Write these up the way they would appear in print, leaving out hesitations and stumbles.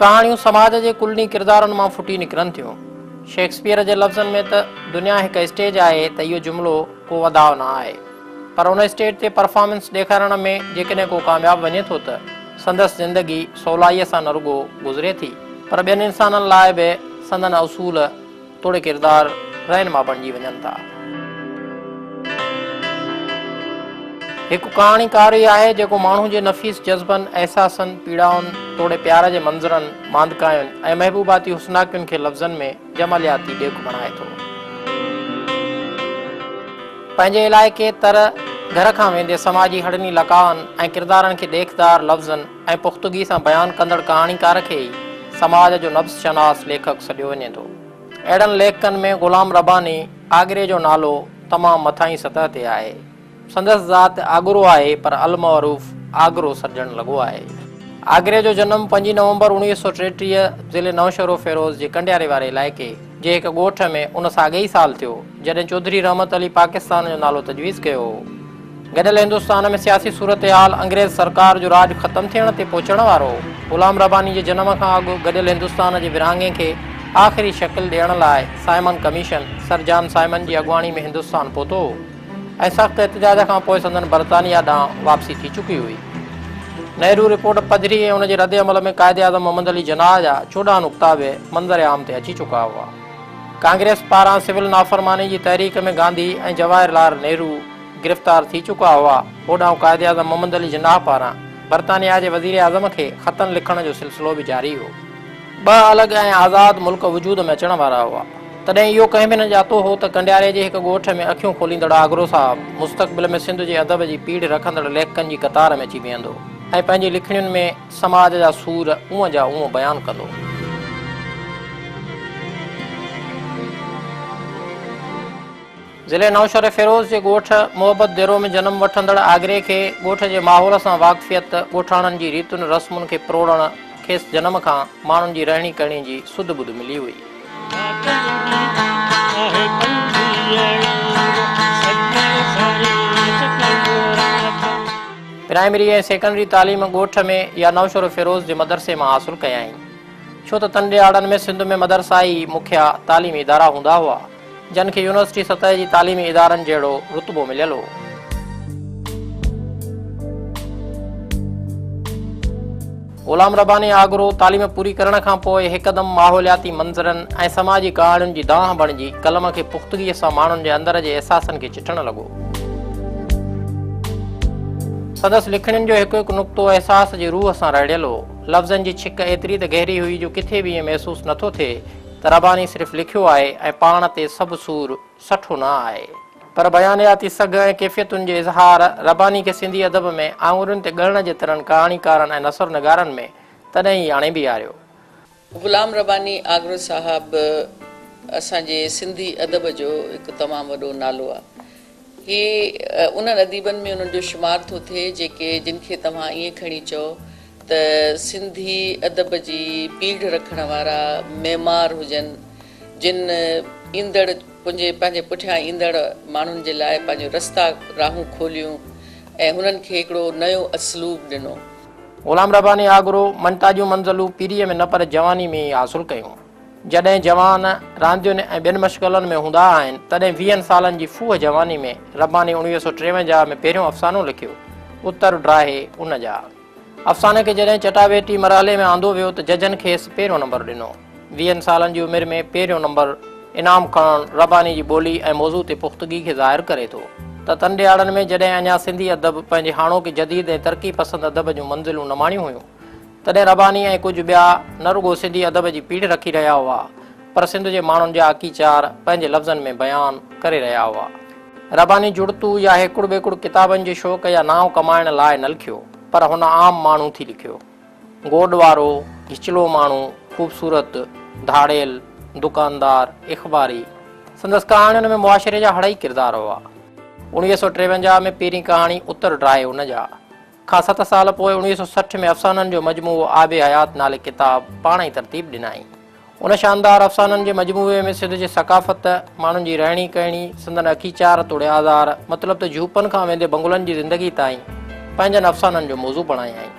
कहानियूं समाज जे कुलनी किरदारनि मां फुटी निकिरनि थियूं। शेक्सपियर जे लफ़्ज़नि में त दुनिया हिकु स्टेज आहे त इहो जुमिलो को वधाउ न आहे, पर उन स्टेज ते परफॉर्मेंस ॾेखारण में जेकॾहिं को कामयाबु वञे थो त संदसि ज़िंदगी सवलाईअ सां न रुॻो गुज़रे थी, पर ॿियनि इंसाननि लाइ बि संदन असूल तोड़े किरदार रहनुमा बणिजी वञनि था। हिकु कहाणीकार ई आहे जेको माण्हू जे नफ़ीस जज़्बनि, अहसासनि, पीड़ाउनि तोड़े प्यार जे मंज़रनि, मांदकायुनि ऐं महबूबाती हुस्नाकियुनि खे लफ़्ज़नि में जमालियाती ॾेख बणाए थो। पंहिंजे इलाइक़े तर घर खां वेंदे समाजी हड़नी लकावनि ऐं किरदारनि खे ॾेखदार लफ़्ज़नि ऐं पुख़्तगी सां बयानु कंदड़ कहाणीकार खे ई समाज जो नब्ज़ शनास लेखक सॾियो वञे थो। अहिड़नि लेखकनि में ग़ुलाम रब्बानी आगरे जो नालो तमामु मथां सतह ते आहे। संदसि ज़ात आगरो आहे, पर अलमरूफ़ आगरो सॾणु लॻो आहे। आगरे जो जनमु 5 नवंबर 1933 ज़िले नौशरो फ़िरोज़ जे कंडियारे वारे इलाइक़े जे हिकु ॻोठ में उन सां अॻे ई साल थियो जॾहिं चौधरी रहमत अली पाकिस्तान जो नालो तजवीज़ कयो हो। गॾियल हिंदुस्तान में सियासी सूरत हाल अंग्रेज़ सरकार जो राज ख़तमु थियण ते पहुचण वारो ग़ुलाम रब्बानी जे जनम खां अॻु गॾियल हिंदुस्तान जे विरहाङे खे आख़िरी शकिल ॾियण लाइ Simon commission sir John Simon ji अॻुवाणी में हिंदुस्तान पहुतो ऐं सख़्तु एहतजाज खां पोइ संदन बरतानिया ॾांहुं वापसी थी चुकी हुई। नेहरू रिपोर्ट पधरी ऐं उन जे रद्द अमल में क़ाइदे आज़म मोहम्मद अली जनाह जा 14 नुक़्ता बि मंज़र आम ते अची चुका हुआ। कांग्रेस पारां सिविल नाफ़रमानी जी तहरीक में गांधी ऐं जवाहरलाल नेहरू गिरफ़्तार थी चुका हुआ। होॾां क़ाइदे आज़म मोहम्मद अली जनाह पारां बरतानिया जे वज़ीर आज़म खे ख़तनि लिखण जो सिलसिलो बि जारी हो। 2 अलॻि ऐं आज़ादु मुल्क वजूद में अचण वारा हुआ। तॾहिं इहो कंहिं बि न ॼातो हो त कंडियारे जे हिकु ॻोठ में अखियूं खोलींदड़ आगरो साहिबु मुस्तक़बिल में सिंध जे अदब जी पीढ़ रखंदड़ लेखकनि जी कतार में अची बीहंदो ऐं पंहिंजी लिखणियुनि में समाज जा सूर उअं जा उअं बयानु कंदो। ज़िले नौशर फ़िरोज़ जे ॻोठ मोहबत देरो में जनमु वठंदड़ आगरे खे ॻोठ जे माहौल सां वाक़फ़ियत, ॻोठाणनि जी रीतुनि रस्मुनि खे प्रोड़ण खेसि जनम खां माण्हुनि जी रहणी करणी जी सुध बुध मिली हुई। प्राइमरी ऐं सेकेंडरी तालीम ॻोठ में या नौशर फ़िरोज़ जे मदरसे मां हासिलु कयाई, छो त तंडियाड़नि में सिंध में मदरसा ई मुखिया तालीमी इदारा हूंदा हुआ जिन खे यूनिवर्सिटी सतह जी तालीमी इदारनि जहिड़ो रुतबो मिलियल हो। ग़ुलाम रब्बानी आगरो तालीम पूरी करण खां पोइ हिकदमि माहौलियाती मंज़रनि ऐं समाजी कहाणियुनि जी दांह बणिजी कलम खे पुख़्तगीअ सां माण्हुनि जे अंदर जे अहसासनि खे चिटणु लॻो। संदसि लिखणियुनि जो हिकु हिकु नुक़्तो अहसास जी रूह सां रहिड़ियल हो। लफ़्ज़नि जी छिक एतिरी त गहरी हुई जो किथे बि ईअं महसूसु नथो थिए त रब्बानी सिर्फ़ु लिखियो आहे ऐं पाण ते सभु सूर सठो न आहे, पर बयानियाती सघ ऐं कैफ़ियतुनि जे इज़हार रब्बानी खे सिंधी अदब में आङुरियुनि ते ॻणण जे तरनि कहाणीकारनि ऐं नसर नगारनि में तॾहिं ई आणे बीहारियो। ग़ुलाम रब्बानी आगरो साहिबु असांजे सिंधी अदब जो हिकु तमामु वॾो नालो आहे। हीअ उन्हनि अदीबनि में उन्हनि जो शुमारु थो थिए जेके जिन खे तव्हां ईअं खणी चओ त सिंधी अदब जी पीढ़ रखण वारा मेमार हुजनि, जिन ईंदड़ पंहिंजे पुठियां ईंदड़ माण्हुनि जे लाइ पंहिंजो रस्ता राहूं खोलियूं ऐं हुननि खे हिकिड़ो नयो असलूब ॾिनो। ग़ुलाम रब्बानी आगरो मनताजूं मंज़िलूं पीढ़ीअ में न पर जवानी में ई हासिलु कयूं। जॾहिं जवान रांदियुनि ऐं ॿियनि मश्ग़लनि में हूंदा आहिनि तॾहिं 20 सालनि जी फूह जवानी में रब्बानी 1953 में पहिरियों अफ़सानो लिखियो, उत्तर ड्राहे उन जा। अफ़साने खे जॾहिं चटाभेटी मरहले में आंदो वियो त जजनि खेसि पहिरियों नंबर ॾिनो। 20 सालनि जी उमिरि में पहिरियों नंबर इनाम खणणु रब्बानी जी ॿोली ऐं मौज़ू ते पुख़्तगी खे ज़ाहिर करे थो त तंडियाड़नि में जॾहिं अञा सिंधी अदब पंहिंजे हाणोकी जदीद ऐं तरक़ी पसंदि अदब जूं मंज़िलूं न माणियूं हुयूं, तॾहिं रब्बानी ऐं कुझु ॿिया न रुॻो सिंधी अदब जी पीढ़ रखी रहिया हुआ, पर सिंध जे माण्हुनि जा अकीचार पंहिंजे लफ़्ज़नि में बयानु करे रहिया हुआ। रब्बानी जुड़तू या हिकुड़ ॿेकुड़ किताबनि जे शौक़ या नाव कमाइण लाइ न लिखियो, पर हुन आम माण्हू थी लिखियो। गोॾ वारो, हिचलो माण्हू, ख़ूबसूरत, धाड़ेल, दुकानदार, इख़बारी, संदसि कहाणियुनि में मुआशिरे जा हड़ई किरदार हुआ। 1953 में पहिरीं कहाणी उत्तर ड्राहे उन जा खां 7 साल पोइ 1960 में अफ़साननि जो मजमूओ आबे हयात नाले किताब पाण ई तरतीब ॾिनाई। उन शानदार अफ़साननि जे मजमूए में सिंध जी सक़ाफ़त, माण्हुनि जी रहणी करणी, संदन अखीचार तोड़े आज़ार, मतिलबु त झूपनि खां वेंदे बंगुलनि जी ज़िंदगी ताईं पंहिंजनि अफ़साननि जो मौज़ू बणाई आई।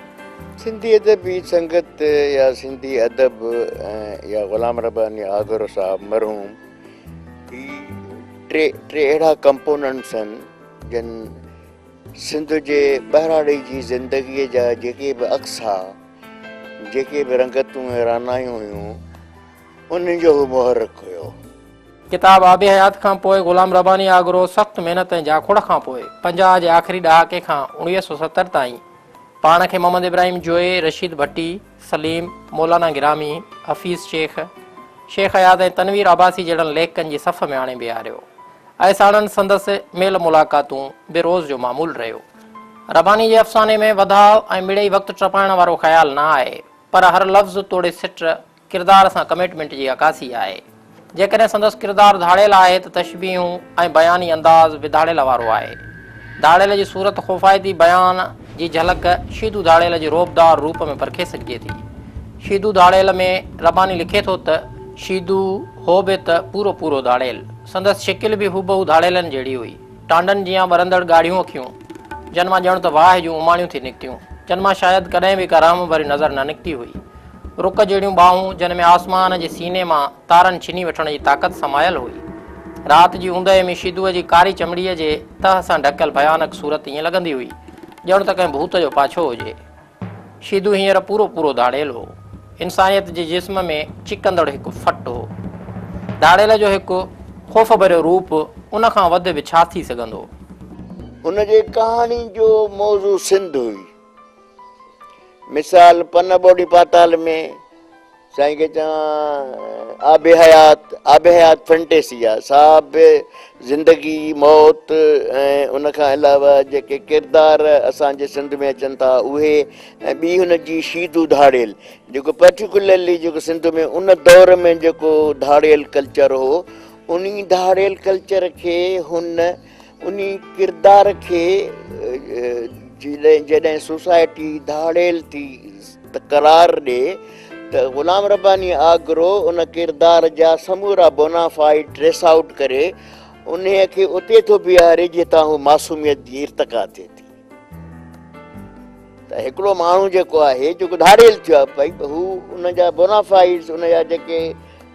सिंधी अदबी संगत या सिंधी अदब या ग़ुलाम रब्बानी आगरो साहब मरहूम ही टे अहिड़ा कंपोनेंट्स आहिनि जिन सिंध जे बहिराड़े जी ज़िंदगीअ जा जेके बि अक्स हुआ, जेके बि रंगतूं ऐं रानायूं हुयूं, उन्हनि जो हू मुहर्रिक हुयो। किताब आबे हयात खां पोइ ग़ुलाम रब्बानी आगरो सख़्तु महिनत ऐं जाखोड़ खां पोइ 50 जे आख़िरी ॾहाके खां 1970 ताईं पाण खे मोहम्मद इब्राहिम जोए, रशीद भट्टी, सलीम, मौलाना गिरामी, हफ़ीज़ शेख, शेख हयात ऐं तनवीर अब्बासी जहिड़नि लेखकनि जी सफ़ में आणे बीहारियो ऐं साणनि संदसि मेल मुलाक़ातूं बेरोज़ जो मामूल रहियो। रब्बानी जे अफ़साने में वधाउ ऐं मिड़ेई वक़्तु टपाइण वारो ख़्यालु न आहे, पर हर लफ़्ज़ तोड़े सिट किरदार सां कमिटमेंट जी अकासी आहे। जेकॾहिं संदसि किरदारु धाड़ियल आहे त तशबीहूं ऐं बयानी अंदाज़ विधाड़ियल वारो आहे। धाड़ियल जी सूरत ख़ुफ़ाइती बयान जी झलक शीदू धाड़ियल जे रोबदार रूप में परखे सघिजे थी। शीदू धाड़ियल में रब्बानी लिखे थो त शीदू हो बि त पूरो पूरो धाड़ियल, संदसि शिकिल बि हूबहू धाड़ियलनि जहिड़ी हुई। टांडनि जीअं बरंदड़ ॻाढ़ियूं अखियूं, जन मां ॼण त वाह जूं उमाणियूं थी निकितियूं, जन मां शायदि कॾहिं बि कराम भरी नज़र न निकिती हुई। रुक जहिड़ियूं बाहूं जिन में आसमान जे सीने मां तारनि छिनी वठण जी ताक़त समायल हुई। राति जी ऊंदहि में शीदूअ जी कारी चमड़ीअ जे तह सां ढकियल भयानक सूरत ईअं लॻंदी हुई ॼण त कंहिं भूत जो पाछो हुजे। शीदू हींअर पूरो पूरो धाड़ियल हो, इंसानियत जे जिस्म में चिकंदड़ हिकु फट हो। धाड़ियल जो हिकु ख़ौफ़ भरियो रूप उन खां वधि बि छा थी सघंदो। उन जे कहाणी जो मौज़ू सिंध हुई। मिसाल पन ॿोड़ी पाताल में साईं खे चवां आबे हयात फैंटेसी आहे, साहब ज़िंदगी मौत ऐं उनखां अलावा जेके किरदार असांजे सिंध में अचनि था उहे, ऐं ॿी हुनजी शीदू धाड़ियल जेको पर्टिकुलरली जेको सिंध में उन दौर में जेको धाड़ियल कल्चर हो, उन धाड़ियल कल्चर खे हुन उन किरदार खे जॾहिं सोसाइटी धाड़ियल थी करार ॾिए त ग़ुलाम रब्बानी आगरो उन किरदार जा समूरा बोनाफाइड ट्रेस आउट करे उन खे उते थो बीहारे जितां हू मासूमियत जी इर्तिका थिए थी। त हिकिड़ो माण्हू जेको आहे जेको धाड़ियल थियो आहे भई, हू उन जा बोनाफाइड्स उन जा जेके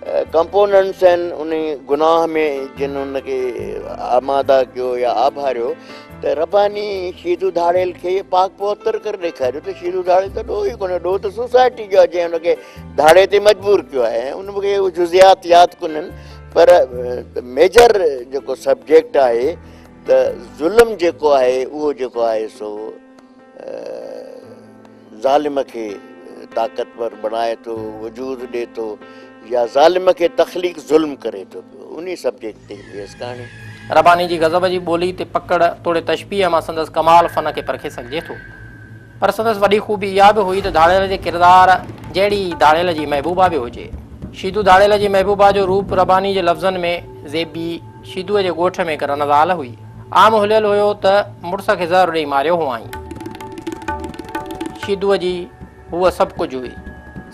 कंपोनेंट्स आहिनि उन गुनाह में जिन उनखे आमादा कयो या आभारियो, त रब्बानी शीदू धाड़ियल खे पाक पवित्र करे ॾेखारियो त शीदू धाड़ियल त ॾोह ई कोन्हे, ॾोह त सोसाइटी जो आहे जंहिं हुनखे धाड़े ते मजबूर कयो आहे। ऐं उन मूंखे उहे जुज़ियात यादि कोन्हनि, पर मेजर जेको सब्जेक्ट आहे त ज़ुल्म जेको आहे उहो जेको आहे सो ज़ालिम खे ताक़तवर बणाए थो, वजूद ॾिए थो, या ज़ालिम खे तख़लीक़ ज़ुल्म करे थो पियो। उन सब्जेक्ट ते हुयसि कहाणी। रब्बानी जी गज़ब जी ॿोली ते पकड़ तोड़े तशबीह मां संदसि कमाल फ़न खे परखे सघिजे थो, पर संदसि वॾी ख़ूबी इहा बि हुई त धाड़ियल जे किरदार जहिड़ी धाड़ियल जी महबूबा बि हुजे। शीदू धाड़ियल जी महबूबा जो रूप रब्बानी जे लफ़्ज़नि में ज़ेबी शीदूअ जे ॻोठ में हिकु रनज़ाल हुई। आम हुलियल हुयो त मुड़ुस खे ज़हर ॾेई मारियो हुआईं। शीदूअ जी हूअ सभु कुझु हुई,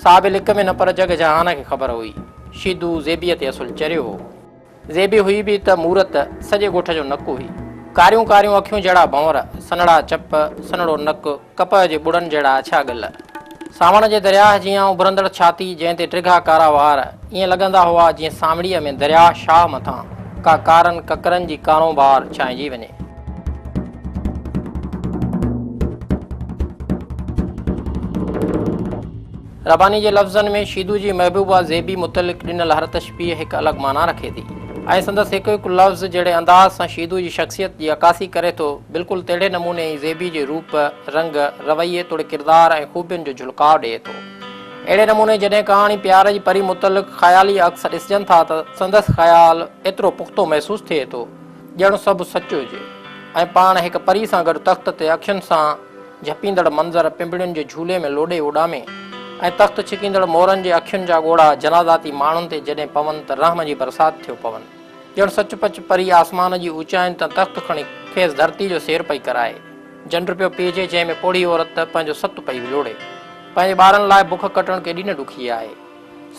साहिब लिक में न पर जग जहान खे ख़बर हुई। शीदू ज़ेबीअ ते असुलु चरियो हो। ज़ेबी हुई बि त मूरत सॼे ॻोठ जो नकु हुई। कारियूं कारियूं अखियूं जहिड़ा भंवर, सनड़ा चप, सनड़ो नकु, कपह जे ॿुड़नि जहिड़ा अछा ॻल, सावण जे दरियाह जीअं उभरंदड़ छाती जंहिं ते टिघा कारा वार, ईअं लॻंदा हुआ जीअं सामड़ीअ में दरियाह शाह मथां का कारनि ककरनि जी कारोबार छांइजी वञे। रब्बानी जे लफ़्ज़नि में शीदू जी महबूबा ज़ेबी मुतलिक़ ॾिनल हर तशबीह हिकु अलॻि माना रखे थी, ऐं संदसि हिकु हिकु लफ़्ज़ जहिड़े अंदाज़ सां शीदू जी शख़्सियत जी अकासी करे थो, बिल्कुलु तहिड़े नमूने ई ज़ेबी जे रूप, रंग, रवैये तोड़े किरदार ऐं ख़ूबियुनि जो झुलकाव ॾिए थो। अहिड़े नमूने जॾहिं कहाणी प्यार जी परी मुतलिक़ ख़याली अक्स ॾिसजनि था त संदसि ख़्यालु एतिरो पुख़्तो महसूसु थिए थो ॼण सभु सचु हुजे, ऐं पाण हिकु परी सां गॾु तख़्त ते अखियुनि सां झपींदड़ मंज़र पिंबड़ियुनि जे झूले में लोॾे उॾामे, ऐं तख़्त छिकींदड़ मोरनि जे अखियुनि जा ॻोढ़ा जनाज़ाती माण्हुनि ते जॾहिं पवनि त रहम जी बरसाति थियो पवनि, ॼण सचुपच परी आसमान जी ऊचाइनि तां तख़्त खणी खेसि धरती जो सैर पई कराए। जंड पियो पीजे जंहिंमें पोड़ी औरत पंहिंजो सतु पई लोड़े, पंहिंजे ॿारनि लाइ बुख कटणु केॾी न ॾुखी आहे।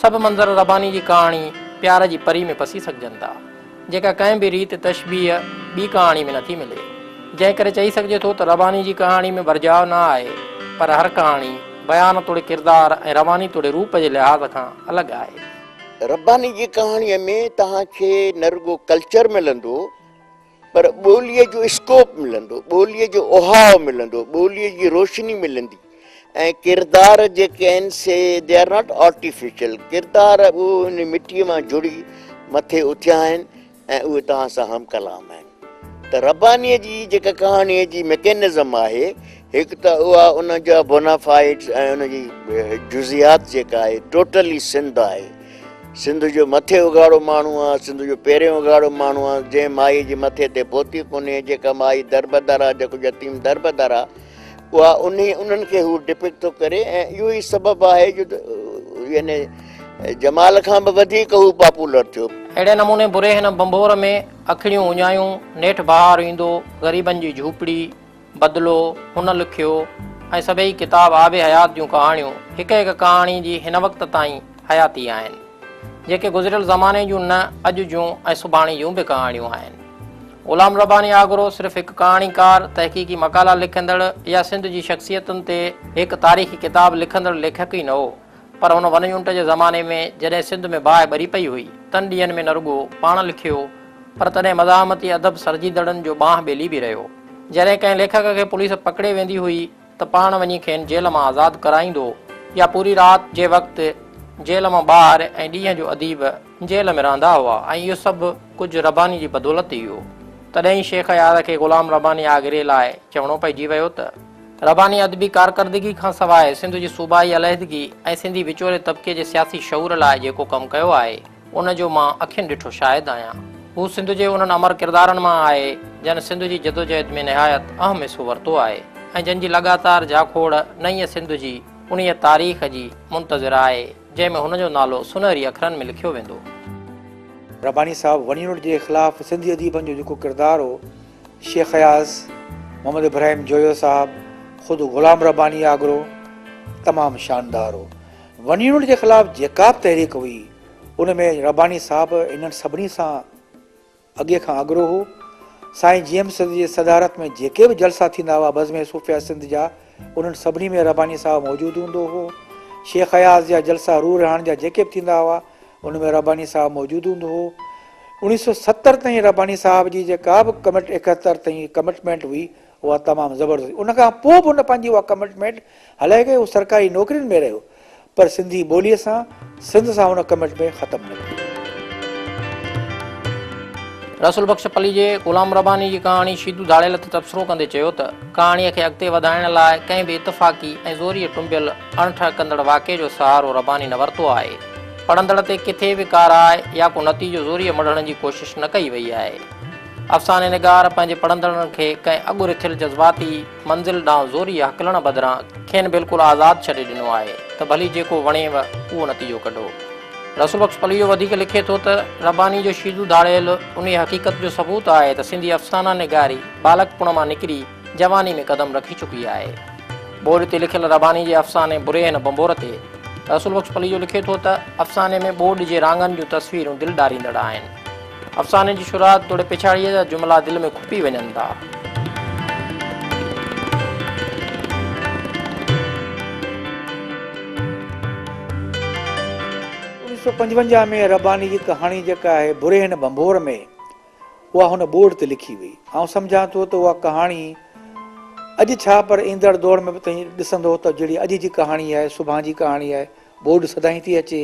सभु मंज़र रब्बानी जी कहाणी प्यार जी परी में पसी सघजनि था, जेका कंहिं बि रीति तशबीह ॿी कहाणी में नथी मिले। जंहिं करे चई सघिजे थो त रब्बानी जी कहाणी में बरजाव न आहे, पर हर कहाणी बयान तोड़े किरदार ऐं रवानी तोड़े रूप जे लिहाज़ खां अलॻि आहे। रब्बानी जी कहाणीअ में तव्हांखे न रुगो कल्चर मिलंदो पर ॿोलीअ जो स्कोप मिलंदो, ॿोलीअ जो उहाव मिलंदो, ॿोलीअ जी रोशनी मिलंदी ऐं किरदार जेके आहिनि से दे आर नॉट आर्टिफिशियल, किरदार उहे हुन मिटीअ मां जुड़ी मथे उथिया आहिनि ऐं उहे तव्हां सां हम कलाम आहिनि। त रब्बानीअ जी जेका कहाणीअ जी मैकेनिज़म आहे, हिकु त उहा उन जा बोनाफाइड्स ऐं उन जी जुज़ियात जेका आहे टोटली सिंध आहे। सिंध जो मथे उघाड़ो माण्हू आहे, सिंध जो पहिरियों उघाड़ो माण्हू आहे, जंहिं माई जे मथे ते पहुती कोन्हे, जेका माई दरबदर आहे, जेको यतीम दरबदर आहे, उहा उन्हनि खे हू डिपिक्ट थो करे ऐं इहो ई सबबु आहे जो यानी जमाल खां बि वधीक हू पॉपुलर थियो। अहिड़े नमूने बुरे हिन बंबोर में अखिड़ियूं उञायूं, नेठि बहार ईंदो, ग़रीबनि जी झूपड़ी, बदिलो, हुन लिखियो ऐं सभई किताब आबे हयात जूं कहाणियूं हिकु हिकु कहाणी जी हिन वक़्त ताईं हयाती आहिनि, जेके गुज़िरियल ज़माने जूं न अॼु जूं ऐं सुभाणे जूं बि कहाणियूं आहिनि। ग़ुलाम रब्बानी आगरो सिर्फ़ु हिकु कहाणीकार, तहक़ीक़ी मक़ाला लिखंदड़ या सिंध जी शख़्सियतुनि ते हिकु तारीख़ी किताब लिखंदड़ लेखक ई न हो, पर हुन वनझुंट जे ज़माने में जॾहिं सिंध में बाहि ॿरी पई हुई, तन ॾींहंनि में न रुॻो पाण लिखियो पर तॾहिं मज़ामती अदब सरजीदड़नि जो बांह ॿेली बि रहियो। जॾहिं कंहिं लेखक खे पुलिस पकिड़े वेंदी हुई त पाण वञी खेनि जेल मां आज़ादु कराईंदो या पूरी राति जे वक़्तु जेल मां ॿाहिरि ऐं ॾींहं जो अदीब जेल में रहंदा हुआ ऐं इहो सभु कुझु रब्बानी जी बदौलत ई हो। तॾहिं ई शेख याद खे ग़ुलाम रब्बानी आगरे लाइ चवणो पइजी वियो त रब्बानी अदबी कारकर्दगी खां सवाइ सिंध जी सूबाई अलहदगी ऐं सिंधी विचोले तबिके जे सियासी शऊर लाइ जेको कमु कयो आहे उन जो मां अखियुनि ॾिठो शाहिदु आहियां। हू सिंध जे उन्हनि अमर किरदारनि मां आहे जन सिंध जी जदोजहद में निहायत अहम हिसो वरितो आहे ऐं जंहिंजी लगातार जाखोड़ नईं सिंध जी उन तारीख़ जी मुंतज़िर आहे जंहिंमें हुनजो नालो सुनहरी अखरनि में लिखियो वेंदो। रब्बानी साहब वनीनुट जे ख़िलाफ़ सिंधी अदीबनि जो जेको किरदारु हो, शेख अयाज़, मोहम्मद इब्राहिम जोयो साहब, ख़ुदि ग़ुलाम रब्बानी आगरो तमामु शानदार हो। वनीनुट जे ख़िलाफ़ जेका बि तहरीक हुई उन में रब्बानी साहब इन्हनि सभिनी सां अॻे खां अॻिरो हो। साईं जेम्स जी सदारत में जेके बि जलसा थींदा हुआ बज़्म सूफ़िया सिंध जा, उन्हनि सभिनी में रब्बानी साहब मौजूदु हूंदो हो। शेख अयाज़ जा जलसा रूह रहण जा जेके बि थींदा हुआ उन में रब्बानी साहब मौजूदु हूंदो हो। 1970 ताईं रब्बानी साहब जी जेका बि 71 ताईं कमिटमेंट हुई उहा तमामु ज़बरदस्त। उनखां पोइ बि उन पंहिंजी उहा कमिटमेंट हलाए करे उहो सरकारी नौकरियुनि में रहियो, पर सिंधी ॿोलीअ सां सिंध सां उन कमिटमेंट ख़तमु न कई। रसूल बख़्श पली जे ग़ुलाम रब्बानी जी कहाणी शीदू धाड़ेल ते तबसरो कंदे चयो त कहाणीअ खे अॻिते वधाइण लाइ कंहिं बि इतफ़ाक़ी ऐं ज़ोरीअ टुंबियल अणठह कंदड़ वाक़े जो सहारो रब्बानी न वरितो आहे। पढ़ंदड़ ते किथे बि काराए या को नतीजो ज़ोरीअ मढ़ण जी कोशिशि न कई वई आहे। अफ़साने निगार पंहिंजे पढ़ंदड़नि खे कंहिं अॻु रिथियल जज़्बाती मंज़िल ॾांहुं ज़ोरी हकलण बदिरां खेनि बिल्कुलु आज़ादु छॾे ॾिनो आहे त भली जेको वणेव उहो नतीजो कढो। रसूल बख़्श पली जो वधीक लिखे थो त रब्बानी जो शीदू धाड़ियल उन हक़ीक़त जो सबूत आहे त सिंधी अफ़साना निगारी बालकपुण मां निकिरी जवानी में क़दम रखी चुकी आहे। बोर्ड ते लिखियल रब्बानी जे अफ़साने बुरे हिन बंबोर ते रसूल बख़्श पली जो लिखे थो त अफ़साने में बोर्ड जे रांगनि जूं तस्वीरूं दिलि ॾारींदड़ आहिनि। अफ़साने जी शुरूआति तोड़े पिछाड़ीअ जा जुमिला दिलि में खुपी वञनि था। 1955 में रब्बानी जी कहाणी जेका आहे बुरे हिन बंबोर में, उहा हुन बोर्ड ते लिखी हुई। ऐं सम्झां थो त उहा कहाणी अॼु छा पर ईंदड़ दौर में बि तव्हां ॾिसंदो त जहिड़ी अॼु जी कहाणी आहे, सुभाणे जी कहाणी आहे, बोर्ड सदाईं थी अचे।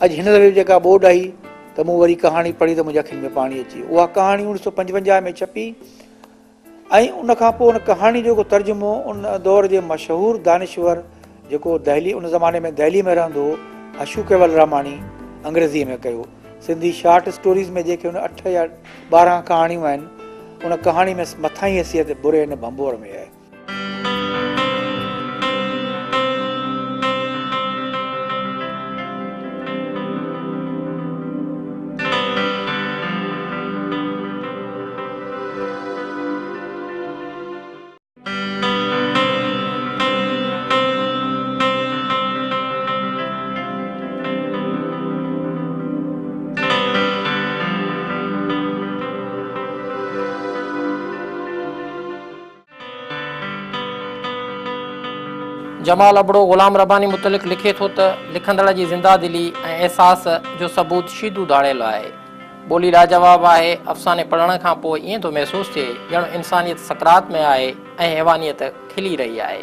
अॼु हिन दफ़े जेका बोर्ड आई त मूं वरी कहाणी पढ़ी त मुंहिंजे अखियुनि में पाणी अची। उहा कहाणी 1955 में छपी ऐं उनखां पोइ उन कहाणी जो तर्जुमो उन दौर जे मशहूरु दानिश्वर जेको दहली उन ज़माने में दहली में रहंदो हो, अशू केवल रामाणी, अंग्रेज़ीअ में कयो। सिंधी शॉर्ट स्टोरीज़ में जेके उन 8 या 12 कहाणियूं आहिनि, उन कहाणी में मथां ई हैसियत बुरे हिन बंबोर में आहे। जमाल अबड़ो ग़ुलाम रब्बानी मुतलिक़ लिखे थो त लिखंदड़ जी ज़िंदा दिली ऐं अहसास जो सबूत शीदू दाड़ियल आहे। ॿोली लाजवाब आहे। अफ़साने पढ़ण खां पोइ ईअं थो महसूसु थिए ॼण इंसानियत सकरात में आहे ऐं हैवानियत खिली रही आहे।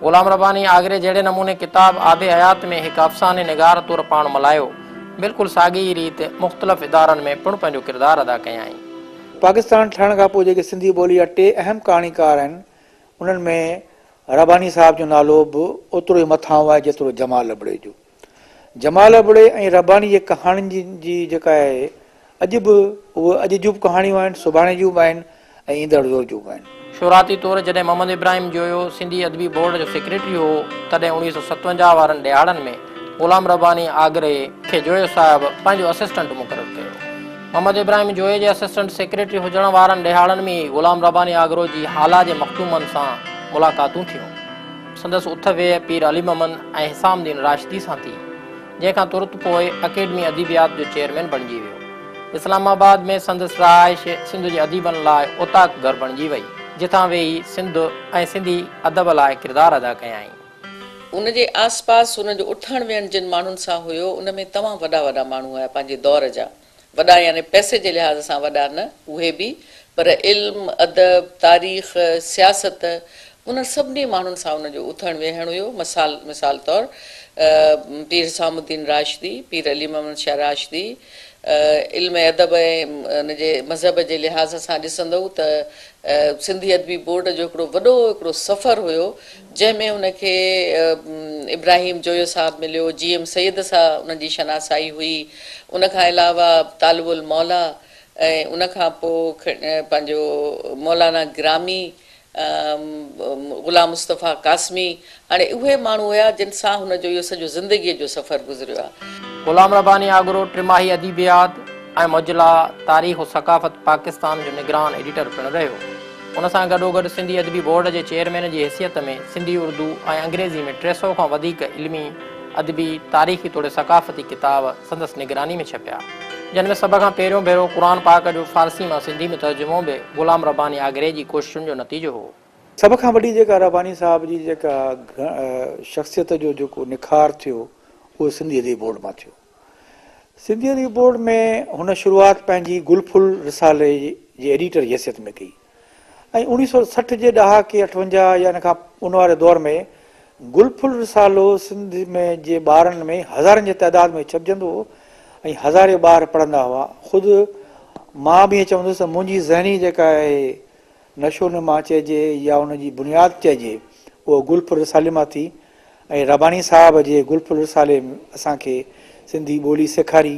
ग़ुलाम रब्बानी आगरे जहिड़े नमूने किताब आबे हयात में हिकु अफ़साने निगार तौरु पाण मल्हायो, बिल्कुलु साॻी रीति मुख़्तलिफ़ इदारनि में पिणु पंहिंजो किरदारु अदा कयाई। पाकिस्तान ठहण खां पोइ जेके सिंधी ॿोली जा टे अहम कहाणीकार आहिनि, उन्हनि में रब्बानी साहिब जो नालो बि ओतिरो ई मथां आहे जेतिरो जमाल अबड़े जो। जमाल अबड़े ऐं रब्बानी जे कहाणियुनि जी जेका आहे, अॼु बि उहे अॼु जूं बि कहाणियूं आहिनि, सुभाणे जूं बि आहिनि ऐं ईंदड़ दौर जूं बि आहिनि। शुरूआती तौरु जॾहिं मोहम्मद इब्राहिम जोयो सिंधी अदबी बोर्ड जो सेक्रेटरी हो, तॾहिं 1957 वारनि ॾियारनि में ग़ुलाम रब्बानी आगरे खे जोयो साहिबु पंहिंजो असिस्टेंट मुक़ररु कयो। मोहम्मद इब्राहिम जोए जे असिस्टेंट सेक्रेटरी हुजण वारनि ॾियारनि में ग़ुलाम रब्बानी आगरो जी हाला जे मखदूमनि सां मुलाक़ातूं थियूं। संदसि उथ वेह पीर अली मोहम्मद ऐं हिसामुद्दीन राशिदी सां थी, जंहिंखां तुरत पोइ अकेडमी अदबियात जो चेयरमैन बणिजी वियो। इस्लामाबाद में संदसि रहाइश सिंध जे अदीबनि लाइ ओताक घर बणिजी वई, जितां वेही सिंध ऐं सिंधी अदब लाइ किरदारु अदा कयाई। उनजे आस पास उनजो उथण वेहण जिन माण्हुनि सां हुयो, उन में तमामु वॾा वॾा माण्हू हुया पंहिंजे दौर जा। वॾा यानी पैसे जे लिहाज़ सां वॾा न, उहे बि, पर इल्म, अदब, तारीख़, सियासत, उन सभिनी माण्हुनि सां उनजो उथण वेहण हुयो। मिसाल तौरु पीर हिसामुद्दीन राशिदी, पीर अली मोहम्मद शाह राशिदी, इल्म अदब ऐं उनजे मज़हब जे लिहाज़ सां ॾिसंदो त सिंधी अदबी बोर्ड जो हिकिड़ो सफ़रु हुयो, जंहिंमें उनखे इब्राहिम जोयो साहिबु मिलियो, GM सैयद सां उनजी शनासाई हुई। उनखां अलावा तालिबुल मौला ऐं उनखां पोइ पंहिंजो मौलाना गिरामी, ग़ुलाम मुस्तफ़ा कासमी, हाणे उहे माण्हू हुया जिन सां हुनजो इहो सॼो ज़िंदगीअ जो सफ़रु गुज़रियो आहे। ग़ुलाम रब्बानी आगरो टिमाही अदबियात ऐं मजला तारीख़ और सक़ाफ़त पाकिस्तान जो निगरान एडिटर पिणु रहियो। उन सां गॾोगॾु सिंधी अदबी बोर्ड जे चेयरमैन जी हैसियत में सिंधी, उर्दू ऐं अंग्रेज़ी में 300 खां वधीक इल्मी, अदबी, तारीख़ी तौरु सक़ाफ़ती किताब संदसि निगरानी में छपिया, जिन में सभ खां पहिरियों भेरो क़ुर पाक जो फ़ारसी मां सिंधी में तर्जुमो बि ग़ुलाम रब्बानी आगरे जी कोशिशुनि जो नतीजो हो। सभ खां वॾी जेका रब्बानी साहिब जी जेका शख़्सियत जो जेको निखार थियो, उहो सिंधी अदबी बोर्ड मां थियो। सिंधी अदबी बोर्ड में हुन शुरूआति पंहिंजी गुलफुल रिसाले जी एडिटर जी हैसियत में कई ऐं 1960 जे ॾहाके 58 या हिन खां उन वारे दौर में गुलफुल रिसालो सिंध में जे ॿारनि में हज़ारनि जे तइदाद में छपजंदो हो ऐं हज़ारे ॿार पढ़ंदा हुआ। ख़ुदि मां बि चवंदुसि मुंहिंजी ज़हनी जेका आहे नशो नुमा चइजे या उनजी बुनियादु चइजे, उहो गुलफुल रिसाले मां थी ऐं रब्बानी साहिब जे गुलफुल रिसाले असांखे सिंधी ॿोली सेखारी,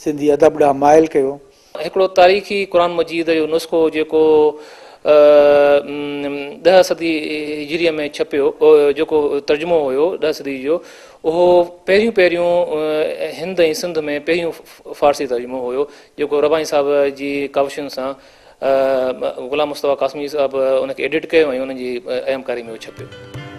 सिंधी अदब ॾांहुं माइल कयो। हिकिड़ो तारीख़ी क़ुर मजीद जो नुस्ख़ो जेको 10 सदी हिजरीअ में छपियो, जेको तर्जुमो हुयो 10 सदी जो, उहो पहिरियों हिंद ऐं सिंध में पहिरियों फ़ारसी तर्जुमो हुयो, जेको रब्बानी साहिब जी काविशुनि सां ग़ुलाम मुस्तफ़ा कासमी साहिबु उनखे एडिट कयो ऐं उनजी अहमकारी में छपियो।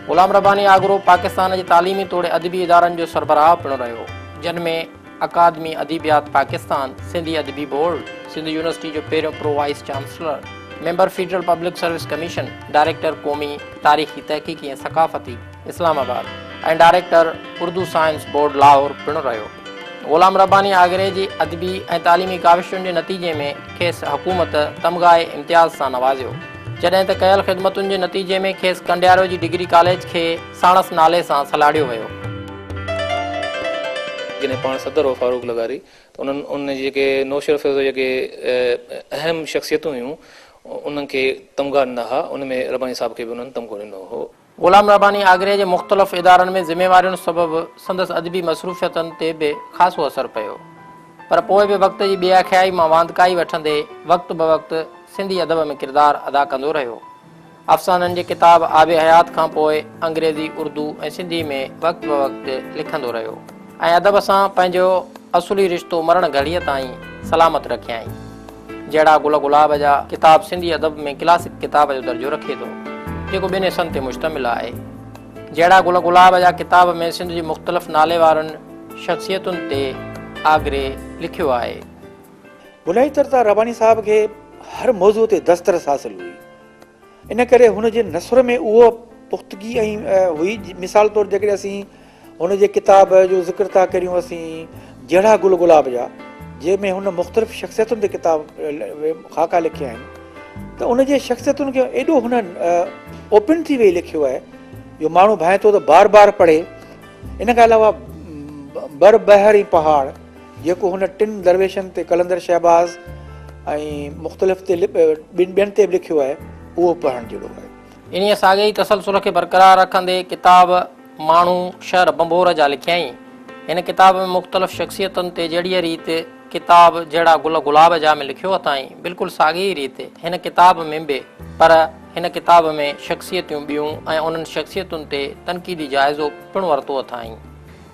ग़ुलाम रब्बानी आगरो पाकिस्तान जे तालीमी तौरु अदबी इदारनि जो सरबराह पिणु रहियो, जिन में अकादमी अदबियात पाकिस्तान, सिंधी अदबी बोर्ड, सिंध यूनिवर्सिटी जो पहिरियों pro wise chancellor, member federal public service commission, director क़ौमी तारीख़ी तहक़ीक़ी ऐं सक़ाफ़ती इस्लामाबाद ऐं director Urdu science board Lahore पिणु रहियो। ग़ुलाम रब्बानी आगरे जी अदबी ऐं तालीमी काविशुनि जे नतीजे में खेसि हुकूमत तमग़ाए इम्तियाज़ सां नवाज़ियो, जॾहिं त कयल ख़िदमतुनि जे नतीजे में खेसि कंडियारो जी डिग्री कॉलेज खे साणस नाले सां सलाड़ियो वियो। जॾहिं पाण सदर हो फारूक लगारी, त उन जेके नौशर फैज़ जेके अहम शख़्सियतूं हुयूं उन्हनि खे तमगा ॾिना हुआ, उन में रब्बानी साहिब खे बि उन्हनि तमगो ॾिनो हो। ग़ुलाम रब्बानी आगरे जे मुख़्तलिफ़ इदारनि में ज़िम्मेवारियुनि सबबि संदसि अदबी मसरूफ़ियतनि ते बि ख़ासो असरु पियो, पर पोइ बि वक़्त जी बेआख़ियाई मां वांदकाई वठंदे वक़्त ब वक़्तु सिंधी अदब में किरदारु अदा कंदो रहियो। अफ़साननि जे किताब आबे हयात खां पोइ अंग्रेज़ी, उर्दू ऐं सिंधी में वक़्त ब वक़्तु लिखंदो रहियो ऐं अदब सां पंहिंजो असुली रिश्तो मरण घड़ीअ ताईं सलामत रखियाई। जहिड़ा गुल गुलाब जा किताब सिंधी अदब में क्लासिक किताब जो दर्जो रखे थो, जेको ॿिनि हिसनि ते मुश्तमिल आहे। जहिड़ा गुल गुलाब जा किताब में सिंध जी मुख़्तलिफ़ नाले वारनि शख़्सियतुनि ते आगरे लिखियो आहे। बुनियादी तौर ते रब्बानी साहिब खे हर मौज़ू ते दस्तरस हासिल हुई, इन करे हुन जे नसर में उहो पुख़्तगी ऐं हुई। मिसाल तौरु जेकॾहिं असीं हुन जे किताब जो ज़िक्र था करियूं असीं जहिड़ा गुल गुलाब जा, जंहिंमें हुन मुख़्तलिफ़ शख़्सियतुनि ते किताब ख़ाका लिखिया आहिनि, त उन जे शख़्सियतुनि खे एॾो हुननि ओपन थी वेई लिखियो आहे जो माण्हू भाए थो त बार बार पढ़े। इन खां अलावा बर बहर ऐं पहाड़ जेको हुन टिनि दरवेशनि ते कलंदर शहबाज़ ऐं मुख़्तलिफ़ ते ॿियनि ते बि लिखियो आहे, उहो पढ़णु जहिड़ो आहे। इन साॻे ई तसलसुल खे बरक़रार रखंदे किताब माण्हू शहर बंबोर जा लिखियईं। हिन किताब में मुख़्तलिफ़ शख़्सियतुनि ते जहिड़ी रीति किताब जहिड़ा गुल गुलाब जा में लिखियो अथई, बिल्कुलु साॻी रीति हिन किताब में बि, पर हिन किताब में शख़्सियतूं ॿियूं ऐं उन्हनि शख़्सियतुनि ते तनक़ीदी जाइज़ो पिणु वरितो अथई।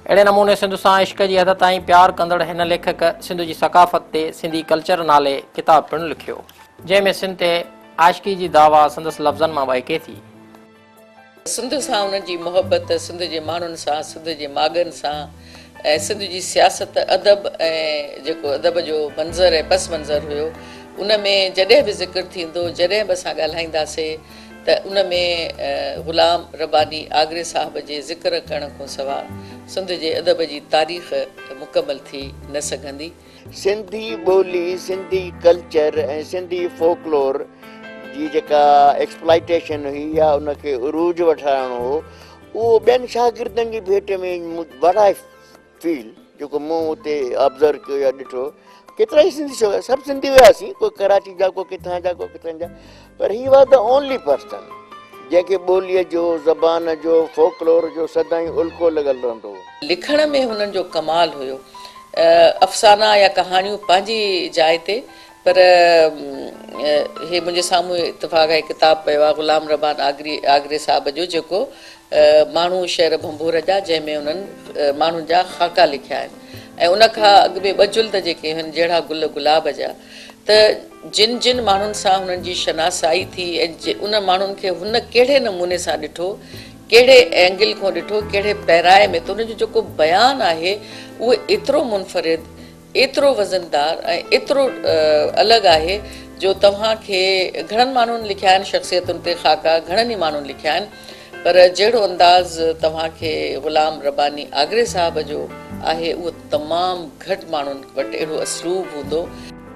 अहिड़े नमूने सिंध सां इश्क जी हद ताईं प्यारु कंदड़ हिन लेखक सिंध जी सक़ाफ़त ते सिंधी कल्चर नाले किताब पिणु लिखियो, जंहिंमें सिंध ते आशिकी जी दावा संदसि लफ़्ज़नि मां वहिके थी। सिंध सां उन्हनि जी मुहबत, सिंध जे माण्हुनि सां, सिंध जे माॻनि सां, ऐं सिंध जी सियासत, अदब ऐं जेको अदब जो मंज़र ऐं पस मंज़र हुयो, उन में जॾहिं बि ज़िक्र थींदो, जॾहिं बि असां ॻाल्हाईंदासीं त उन में ग़ुलाम रब्बानी आगरे साहिब जे ज़िक्र करण खां सवाइ सिंध जे अदब जी तारीख़ मुकमल थी न सघंदी। सिंधी ॿोली, सिंधी कल्चर ऐं सिंधी फोकलोर जी जेका एक्सप्लाइटेशन हुई या उनखे उरूज वठाइणो हो, उहो ॿियनि शागिर्दनि जी भेट में वड़ा फील जेको मूं उते ऑब्ज़र्व कयो या ॾिठो, केतिरा ई सिंधी सभु सिंधी हुआसीं, कोई कराची जा, को किथां जा, को किथां जा, पर he was the only person जंहिंखे ॿोलीअ जो, ज़बान जो, फोकलोर जो सदाईं उल्को लॻल रहंदो हो। लिखण में हुननि जो कमाल हुयो। अफ़साना या कहाणियूं पंहिंजी जाइ ते, पर हे मुंहिंजे साम्हूं इतफ़ाक़ आहे किताब पियो आहे ग़ुलाम रब्बानी आगरे साहिब जो, जेको माण्हू शहर बंबोर जा, जंहिंमें उन्हनि माण्हुनि जा ख़ाका लिखिया आहिनि। ऐं उनखां अॻु में ॿ जुल्द जेके आहिनि जहिड़ा गुल गुलाब जा, त जिन जिन माण्हुनि सां हुननि जी शनासाई थी ऐं उन माण्हुनि खे हुन कहिड़े नमूने सां ॾिठो, कहिड़े एंगल खां ॾिठो, कहिड़े पैराए में, त उनजो जेको बयानु आहे उहो एतिरो मुनफ़रिद, एतिरो वज़नदार ऐं एतिरो अलॻि आहे जो तव्हांखे घणनि माण्हुनि लिखिया आहिनि शख़्सियतुनि ते ख़ाका, घणनि ई माण्हुनि लिखिया आहिनि, पर जहिड़ो अंदाज़ तव्हांखे ग़ुलाम रब्बानी आगरे साहिब जो आहे उहो तमामु घटि माण्हुनि वटि अहिड़ो असलूब हूंदो।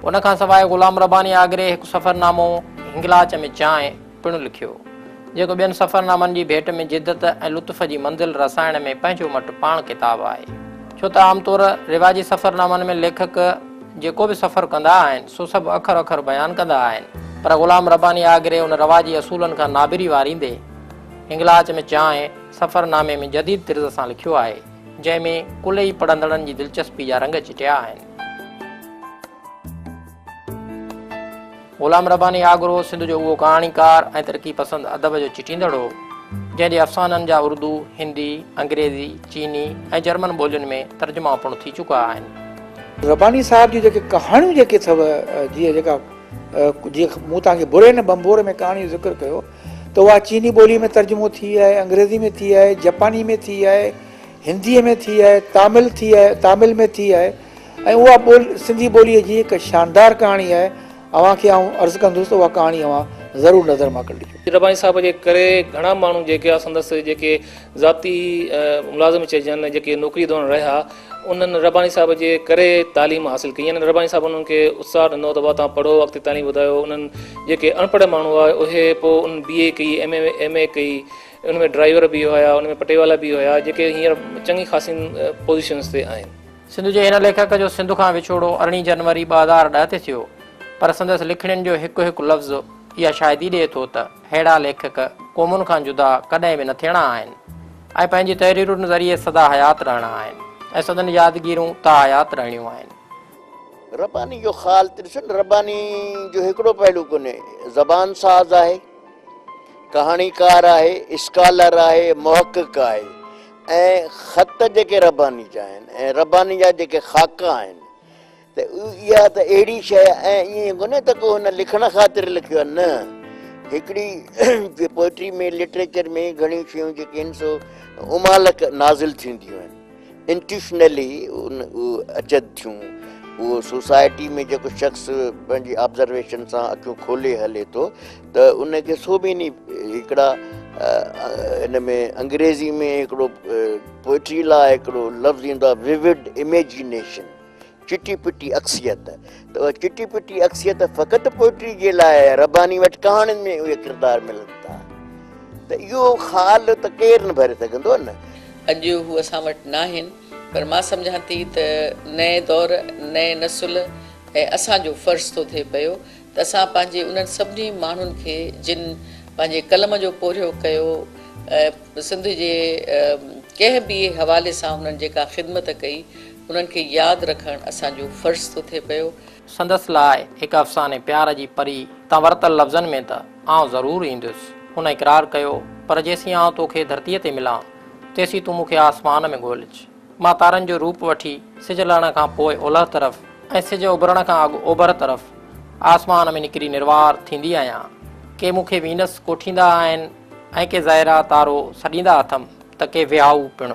उनखां सवाइ ग़ुलाम रब्बानी आगरे हिकु सफ़रनामो हिंगलाच में चांहि पिणु लिखियो, जेको ॿियनि सफ़रनामनि जी भेट में जिदत ऐं लुत्फ़ जी मंज़िल रसाइण में पंहिंजो मटि पाण किताबु आहे। छो त आमतौर रिवाजी सफ़रनामनि में लेखक जेको बि सफ़र कंदा आहिनि सो सभु अखर अखर बयानु कंदा आहिनि, पर ग़ुलाम रब्बानी आगरे उन रवाजी असूलनि खां नाबिरी वारींदे हिंगलाच में चांहि सफ़रनामे में जदीद तिर्ज़ सां लिखियो आहे, जंहिंमें कुल ई पढ़ंदड़नि जी दिलचस्पी जा रंग चिटिया आहिनि। ग़ुलाम रब्बानी आगरो सिंध जो उहो कहाणीकार ऐं तरक़ी पसंदि अदब जो चिटींदड़ हो, जंहिंजे अफ़साननि जा उर्दू, हिंदी, अंग्रेज़ी, चीनी ऐं जर्मन ॿोलियुनि में तर्जुमा पिणु थी चुका आहिनि। रब्बानी साहिब जी जेके कहाणियूं जेके अथव, जीअं मूं तव्हांखे बुरे न बंबोर में कहाणी जो ज़िक्र कयो, त उहा चीनी ॿोली में तर्जुमो थी आहे, अंग्रेज़ी में थी आहे, जापानी में थी आहे, हिंदीअ में थी आहे, तामिल में थी आहे, ऐं उहा सिंधी ॿोलीअ जी हिकु शानदार कहाणी आहे। अव्हांखे आउं अर्ज़ु कंदुसि त उहा कहाणी अव्हां ज़रूरु नज़र मां कढी। रब्बानी साहिब जे करे घणा माण्हू जेके आहे संदसि जेके ज़ाती मुलाज़िम चइजनि, जेके नौकिरी दौरान रहिया, उन्हनि रब्बानी साहिब जे करे तालीम हासिलु कई। यानी रब्बानी साहिब उन्हनि खे उत्साह ॾिनो त तव्हां पढ़ो, अॻिते तालीम ॿुधायो। उन्हनि जेके अनपढ़ माण्हू आहे उहे पोइ उन्हनि BA कई, MA कई, उनमें ड्राइवर बि हुया, उनमें पटेवाला बि हुया, जेके हींअर चङी ख़ासी पोज़ीशन्स ते आहिनि। सिंध जे हिन लेखक जो सिंध खां विछोड़ो 18 जनवरी 2010 ते थियो, पर संदसि लिखणनि जो हिकु हिकु लफ़्ज़ इहा शायदी ॾिए थो त अहिड़ा लेखक क़ौमुनि खां जुदा कॾहिं बि न थियणा आहिनि ऐं पंहिंजी तहरीरुनि ज़रिए सदा हयात रहणा आहिनि ऐं सदन यादगिरियूं ताहयात रहणियूं आहिनि। रब्बानी जो ख़्यालु ॾिसो, रब्बानी जो हिकिड़ो पहलू कोन्हे, ज़बान साज़ आहे, कहाणीकार आहे, स्कॉलर आहे, मुहक़िक़ आहे, ऐं ख़त जेके रब्बानी जा आहिनि ऐं रब्बानी जा जेके ख़ाका आहिनि, त इहा त अहिड़ी शइ, ऐं ईअं कोन्हे त को हुन लिखण ख़ातिर लिखियो आहे, न। हिकिड़ी पोइट्री में, लिटरेचर में घणियूं शयूं जेके आहिनि सो उमालक नाज़िल थींदियूं आहिनि, इंट्यूशनली अचनि थियूं। उहो सोसाइटी में जेको शख़्स पंहिंजी ऑब्ज़र्वेशन सां अखियूं खोले हले थो त उनखे सोभीनी हिकिड़ा इन में अंग्रेज़ी में हिकिड़ो पोइट्री लाइ हिकिड़ो लफ़्ज़ ईंदो आहे विविड इमेजिनेशन, चिटी पिटी अक्सियत। त उहा चिटी पिटी अक्सियत फ़क़ति पोइट्री जे लाइ रबानी वटि कहाणियुनि में उहे किरदार मिलनि था, त इहो ख़्यालु त केरु न भरे सघंदो न। अॼु हू असां वटि न आहिनि, पर मां सम्झां थी त नए दौर, नए नसुल ऐं असांजो फ़र्ज़ु थो थिए पियो त असां पंहिंजे उन्हनि सभिनी माण्हुनि खे जिन पंहिंजे कलम जो पोरियो कयो, सिंध जे कंहिं बि हवाले सां उन्हनि जेका ख़िदमत कई, उन्हनि खे यादि रखणु असांजो फ़र्ज़ु थो थिए पियो। संदसि लाइ हिकु अफ़साने प्यार जी परी तां वरितल लफ़्ज़नि में त आउं ज़रूरु ईंदुसि। हुन इक़रार कयो, पर जेसीं आउं तोखे धरतीअ ते मिलां तेसीं तूं मूंखे आसमान में ॻोल्हिज। मां तारनि जो रूप वठी सिज लहण खां पोइ ओलह तरफ़ ऐं सिज उभरण खां अॻु ओभर तरफ़ आसमान में निकिरी निर्वार थींदी आहियां। के मूंखे वीनस कोठींदा आहिनि ऐं के ज़ाहिरा तारो सॾींदा अथमि त के विहाऊ पिणु।